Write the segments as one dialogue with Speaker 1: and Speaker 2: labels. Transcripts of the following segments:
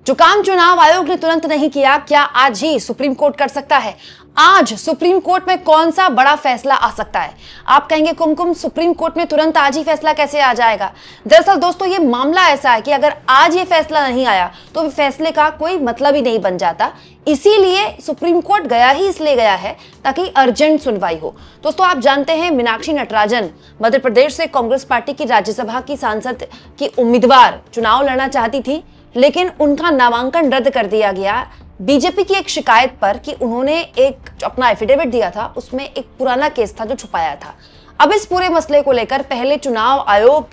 Speaker 1: जो काम चुनाव आयोग ने तुरंत नहीं किया, क्या आज ही सुप्रीम कोर्ट कर सकता है? आज सुप्रीम कोर्ट में कौन सा बड़ा फैसला आ सकता है? आप कहेंगे कुमकुम, सुप्रीम कोर्ट में तुरंत आज ही फैसला कैसे आ जाएगा? दरअसल दोस्तों, ये मामला ऐसा है कि अगर आज ये फैसला नहीं आया तो फैसले का कोई मतलब ही नहीं बन जाता। इसीलिए सुप्रीम कोर्ट गया ही इसलिए गया है ताकि अर्जेंट सुनवाई हो। दोस्तों, आप जानते हैं मीनाक्षी नटराजन मध्य प्रदेश से कांग्रेस पार्टी की राज्यसभा की सांसद की उम्मीदवार चुनाव लड़ना चाहती थी, लेकिन उनका नामांकन रद्द कर दिया गया बीजेपी की एक शिकायत पर कि उन्होंने एक अपना एफिडेविट दिया था, उसमें एक पुराना केस था जो छुपाया था। अब इस पूरे मसले को लेकर पहले चुनाव आयोग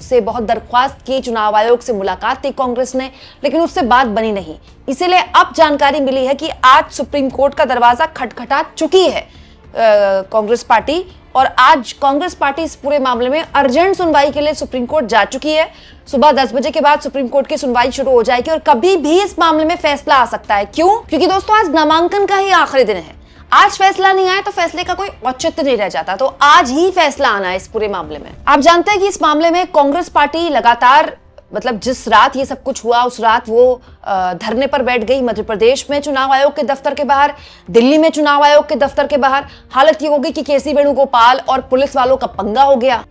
Speaker 1: से बहुत दरख्वास्त की, चुनाव आयोग से मुलाकात की कांग्रेस ने, लेकिन उससे बात बनी नहीं। इसीलिए अब जानकारी मिली है कि आज सुप्रीम कोर्ट का दरवाजा खटखटा चुकी है कांग्रेस पार्टी, और आज कांग्रेस पार्टी इस पूरे मामले में अर्जेंट सुनवाई के लिए सुप्रीम कोर्ट जा चुकी है। सुबह 10 बजे के बाद सुप्रीम कोर्ट की सुनवाई शुरू हो जाएगी और कभी भी इस मामले में फैसला आ सकता है। क्यों? क्योंकि दोस्तों, आज नामांकन का ही आखिरी दिन है। आज फैसला नहीं आया तो फैसले का कोई औचित्य नहीं रह जाता, तो आज ही फैसला आना है इस पूरे मामले में। आप जानते हैं कि इस मामले में कांग्रेस पार्टी लगातार, मतलब जिस रात ये सब कुछ हुआ उस रात वो धरने पर बैठ गई। मध्य प्रदेश में चुनाव आयोग के दफ्तर के बाहर, दिल्ली में चुनाव आयोग के दफ्तर के बाहर। हालत ये होगी कि केसी वेणुगोपाल और पुलिस वालों का पंगा हो गया।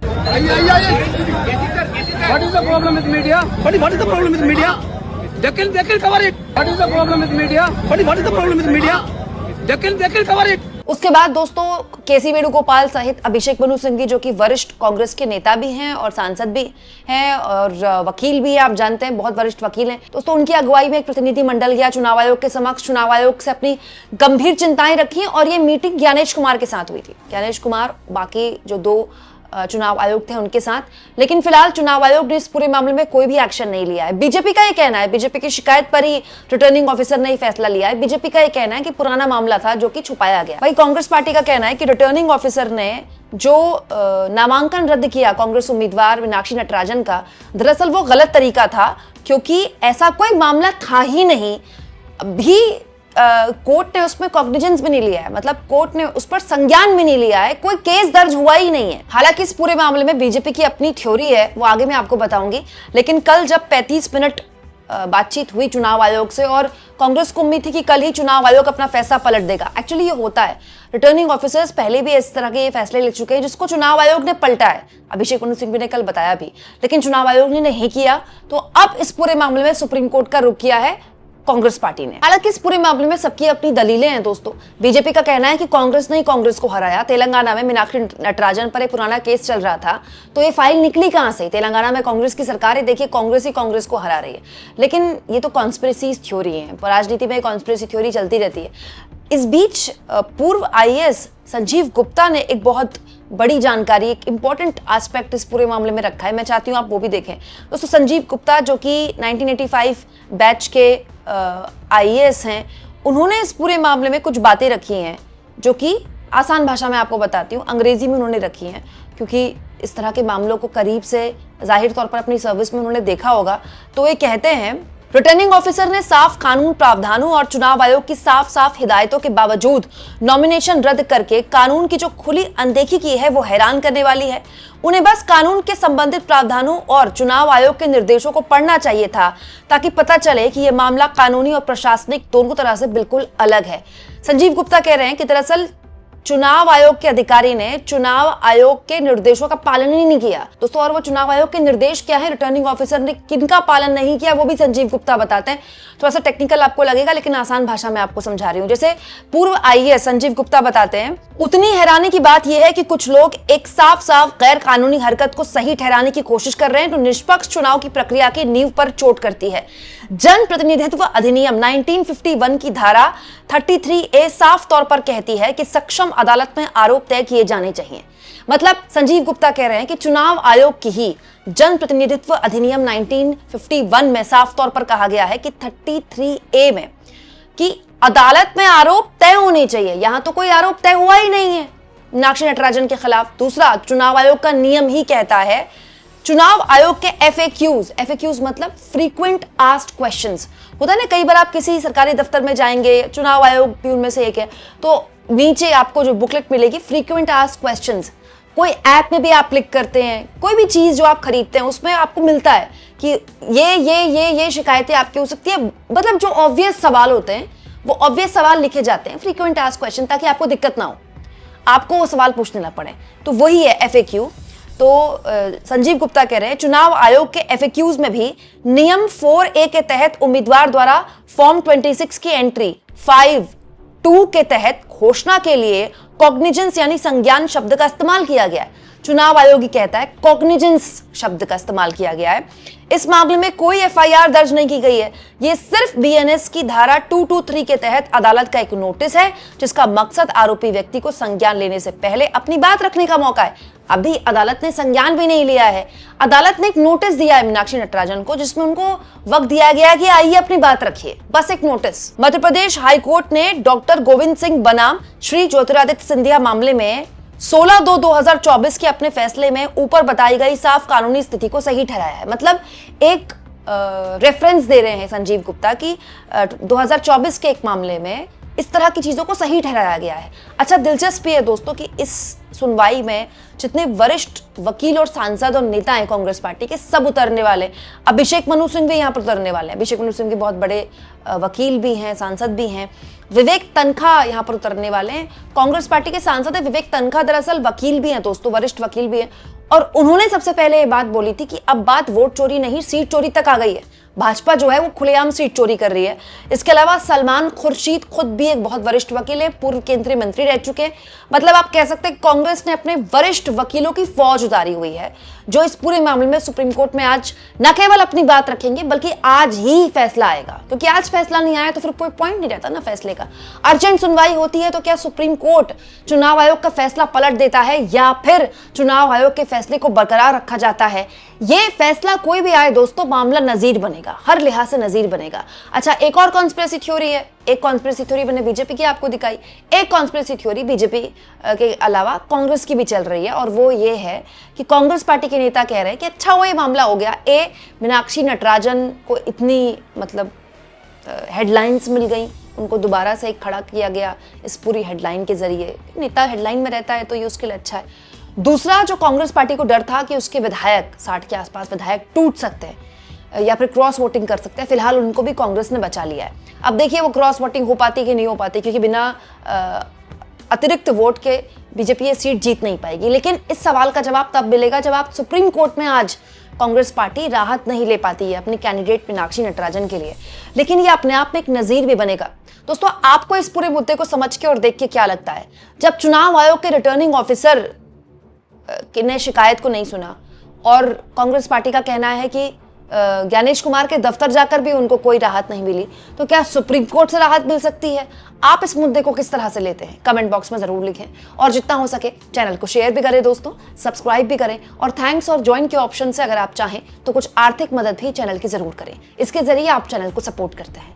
Speaker 2: What is the problem with media? What is the problem with media? They can cover it. What is the problem with media? What is the problem with media? They can cover it.
Speaker 1: उसके बाद दोस्तों, केसी वेणुगोपाल सहित अभिषेक मनु सिंघवी, जो कि वरिष्ठ कांग्रेस के नेता भी हैं और सांसद भी हैं और वकील भी है, आप जानते हैं बहुत वरिष्ठ वकील हैं दोस्तों, उनकी अगुवाई में एक प्रतिनिधि मंडल गया चुनाव आयोग के समक्ष। चुनाव आयोग से अपनी गंभीर चिंताएं रखी और ये मीटिंग ज्ञानेश कुमार के साथ हुई थी। ज्ञानेश कुमार, बाकी जो 2 चुनाव आयोग थे उनके साथ। लेकिन फिलहाल चुनाव आयोग ने इस पूरे मामले में कोई भी एक्शन नहीं लिया है। बीजेपी का ये कहना है, बीजेपी की शिकायत पर ही रिटर्निंग ऑफिसर ने फैसला लिया है। बीजेपी का ये कहना है कि पुराना मामला था जो कि छुपाया गया। वही कांग्रेस पार्टी का कहना है कि रिटर्निंग ऑफिसर ने जो नामांकन रद्द किया कांग्रेस उम्मीदवार मीनाक्षी नटराजन का, दरअसल वो गलत तरीका था, क्योंकि ऐसा कोई मामला था ही नहीं। अभी कोर्ट ने उसमें कॉग्निजेंस भी नहीं लिया है, मतलब कोर्ट ने उस पर संज्ञान भी नहीं लिया है, कोई केस दर्ज हुआ ही नहीं है। हालांकि इस पूरे मामले में बीजेपी की अपनी थ्योरी है, वो आगे मैं आपको बताऊंगी। लेकिन कल जब 35 मिनट बातचीत हुई चुनाव आयोग से, और कांग्रेस को उम्मीद थी कि कल ही चुनाव आयोग अपना फैसला पलट देगा। एक्चुअली ये होता है, रिटर्निंग ऑफिसर्स पहले भी इस तरह के ये फैसले ले चुके हैं जिसको चुनाव आयोग ने पलटा है। अभिषेक मनु सिंघवी ने कल बताया भी, लेकिन चुनाव आयोग ने नहीं किया। तो अब इस पूरे मामले में सुप्रीम कोर्ट का रुख किया है कांग्रेस पार्टी ने। हालांकि इस पूरे मामले में सबकी अपनी दलीलें हैं दोस्तों। बीजेपी का कहना है कि कांग्रेस ने ही कांग्रेस को हराया। तेलंगाना में मीनाक्षी नटराजन पर एक पुराना केस चल रहा था, तो ये फाइल निकली कहां से? तेलंगाना में कांग्रेस की सरकार है, देखिए कांग्रेस ही कांग्रेस को हरा रही है। लेकिन ये तो कॉन्स्पिरेसी थ्योरी है, राजनीति में कॉन्स्पिरेसी थ्योरी चलती रहती है। इस बीच पूर्व IAS संजीव गुप्ता ने एक बहुत बड़ी जानकारी, एक इंपॉर्टेंट एस्पेक्ट इस पूरे मामले में रखा है। मैं चाहती हूँ आप वो भी देखें दोस्तों। संजीव गुप्ता, जो कि 1985 बैच के IAS हैं, उन्होंने इस पूरे मामले में कुछ बातें रखी हैं जो कि आसान भाषा में आपको बताती हूँ, अंग्रेजी में उन्होंने रखी हैं, क्योंकि इस तरह के मामलों को करीब से जाहिर तौर पर अपनी सर्विस में उन्होंने देखा होगा। तो ये कहते हैं, रिटर्निंग ऑफिसर ने साफ कानून प्रावधानों और चुनाव आयोग की साफ हिदायतों के बावजूद नॉमिनेशन रद्द करके कानून की जो खुली अनदेखी की है वो हैरान करने वाली है। उन्हें बस कानून के संबंधित प्रावधानों और चुनाव आयोग के निर्देशों को पढ़ना चाहिए था, ताकि पता चले कि यह मामला कानूनी और प्रशासनिक दोनों तरह से बिल्कुल अलग है। संजीव गुप्ता कह रहे हैं कि दरअसल चुनाव आयोग के अधिकारी ने चुनाव आयोग के निर्देशों का पालन ही नहीं किया दोस्तों। और वो चुनाव आयोग के निर्देश क्या है, रिटर्निंग ऑफिसर ने किनका पालन नहीं किया, वो भी संजीव गुप्ता बताते हैं। थोड़ा सा टेक्निकल आपको लगेगा, लेकिन आसान भाषा में आपको समझा रही हूँ। जैसे पूर्व IAS संजीव गुप्ता बताते हैं, उतनी हैरानी की बात यह है कि कुछ लोग एक साफ गैर कानूनी हरकत को सही ठहराने की कोशिश कर रहे हैं, तो निष्पक्ष चुनाव की प्रक्रिया की नींव पर चोट करती है। जन प्रतिनिधित्व अधिनियम 1951 की धारा 33A साफ तौर पर कहती है कि सक्षम अदालत में आरोप तय किए जाने चाहिए। मतलब संजीव गुप्ता कह रहे हैं कि चुनाव आयोग की ही जन प्रतिनिधित्व अधिनियम 1951 में साफ तौर पर कहा गया है कि 33A में कि अदालत में आरोप तय होने चाहिए। यहां तो कोई आरोप तय हुआ ही नहीं है मीनाक्षी नटराजन के खिलाफ। दूसरा, चुनाव आयोग का नियम ही कहता है, चुनाव आयोग के FAQs मतलब फ्रीक्वेंट आस्क्ड क्वेश्चंस होता है ना। कई बार आप किसी सरकारी दफ्तर में जाएंगे, चुनाव आयोग भी उनमें से एक है, तो नीचे आपको जो बुकलेट मिलेगी फ्रीक्वेंट आस्क्ड क्वेश्चंस, कोई ऐप में भी आप क्लिक करते हैं, कोई भी चीज जो आप खरीदते हैं उसमें आपको मिलता है कि ये शिकायतें आपकी हो सकती है। मतलब जो ऑब्वियस सवाल होते हैं वो ऑब्वियस सवाल लिखे जाते हैं, फ्रीक्वेंट आस्क्ड क्वेश्चन, ताकि आपको दिक्कत ना हो, आपको वो सवाल पूछने ना पड़े। तो वही है FAQ। तो संजीव गुप्ता कह रहे हैं चुनाव आयोग के FAQs में भी नियम 4A के तहत उम्मीदवार द्वारा फॉर्म 26 की एंट्री 5(2) के तहत घोषणा के लिए कॉग्निजेंस यानी संज्ञान शब्द का इस्तेमाल किया गया है। चुनाव आयोग ही कहता है कॉग्निजेंस शब्द का इस्तेमाल किया गया है। इस मामले में कोई FIR दर्ज नहीं की गई है। यह सिर्फ BNS की धारा 223 के तहत अदालत का एक नोटिस है, जिसका मकसद आरोपी व्यक्ति को संज्ञान लेने से पहले अपनी बात रखने का मौका है। अभी अदालत ने संज्ञान भी नहीं लिया है। अदालत ने एक नोटिस दिया है मीनाक्षी नटराजन को, जिसमें उनको वक्त दिया गया है कि आइए अपनी बात रखिए, बस एक नोटिस। मध्य प्रदेश हाईकोर्ट ने डॉक्टर गोविंद सिंह बनाम श्री ज्योतिरादित्य सिंधिया मामले में 16/2/2024 के अपने फैसले में ऊपर बताई गई साफ कानूनी स्थिति को सही ठहराया है। मतलब एक रेफरेंस दे रहे हैं संजीव गुप्ता की 2024 के एक मामले में इस तरह की चीजों को सही ठहराया गया है। अच्छा, दिलचस्पी है दोस्तों कि इस सुनवाई में जितने वरिष्ठ वकील और सांसद और नेता हैं कांग्रेस पार्टी के, सब उतरने वाले। अभिषेक मनु सिंह भी यहाँ पर उतरने वाले हैं। अभिषेक मनु सिंह के बहुत बड़े वकील भी हैं, सांसद भी हैं। विवेक तनखा यहाँ पर उतरने वाले हैं। कांग्रेस पार्टी के सांसद है विवेक तनखा, दरअसल वकील भी हैं दोस्तों, वरिष्ठ वकील भी हैं। और उन्होंने सबसे पहले ये बात बोली थी कि अब बात वोट चोरी नहीं, सीट चोरी तक आ गई है। भाजपा जो है वो खुलेआम सीट चोरी कर रही है। इसके अलावा सलमान खुर्शीद खुद भी एक बहुत वरिष्ठ वकील है, पूर्व केंद्रीय मंत्री रह चुके हैं। मतलब आप कह सकते हैं कांग्रेस ने अपने वरिष्ठ वकीलों की फौज उतारी हुई है, जो इस पूरे मामले में सुप्रीम कोर्ट में आज न केवल अपनी बात रखेंगे बल्कि आज ही फैसला आएगा। क्योंकि आज फैसला नहीं आया तो फिर कोई पॉइंट नहीं रहता ना फैसले का। अर्जेंट सुनवाई होती है तो क्या सुप्रीम कोर्ट चुनाव आयोग का फैसला पलट देता है या फिर चुनाव आयोग के फैसले को बरकरार रखा जाता है? ये फैसला कोई भी आए दोस्तों, मामला नजीर बनेगा, हर लिहाज से नजीर बनेगा। अच्छा, एक और कॉन्स्पिरेसी थ्योरी है। एक कॉन्स्पिरेसी थ्योरी मैंने बीजेपी की आपको दिखाई, एक कॉन्स्पिरेसी थ्योरी बीजेपी के अलावा कांग्रेस की भी चल रही है, और वो ये है कि कांग्रेस पार्टी के नेता कह रहे हैं कि अच्छा वो ये मामला हो गया, मीनाक्षी नटराजन को इतनी मतलब हेडलाइंस मिल गई, उनको दोबारा से एक खड़ा किया गया इस पूरी हेडलाइन के जरिए। नेता हेडलाइन में रहता है तो ये उसके लिए अच्छा है। दूसरा, जो कांग्रेस पार्टी को डर था कि उसके विधायक 60 के आसपास विधायक टूट सकते हैं या फिर क्रॉस वोटिंग कर सकते हैं, फिलहाल उनको भी कांग्रेस ने बचा लिया है। अब देखिए वो क्रॉस वोटिंग हो पाती कि नहीं हो पाती, क्योंकि बिना अतिरिक्त वोट के बीजेपी ये सीट जीत नहीं पाएगी। लेकिन इस सवाल का जवाब तब मिलेगा जब आप सुप्रीम कोर्ट में आज कांग्रेस पार्टी राहत नहीं ले पाती है अपनी कैंडिडेट मीनाक्षी नटराजन के लिए। लेकिन ये अपने आप में एक नजीर भी बनेगा। दोस्तों, आपको इस पूरे मुद्दे को समझ के और देख के क्या लगता है? जब चुनाव आयोग के रिटर्निंग ऑफिसर ने शिकायत को नहीं सुना और कांग्रेस पार्टी का कहना है कि ज्ञानेश कुमार के दफ्तर जाकर भी उनको कोई राहत नहीं मिली, तो क्या सुप्रीम कोर्ट से राहत मिल सकती है? आप इस मुद्दे को किस तरह से लेते हैं? कमेंट बॉक्स में जरूर लिखें, और जितना हो सके चैनल को शेयर भी करें दोस्तों, सब्सक्राइब भी करें, और थैंक्स और ज्वाइन के ऑप्शन से अगर आप चाहें तो कुछ आर्थिक मदद भी चैनल की जरूर करें। इसके जरिए आप चैनल को सपोर्ट करते हैं।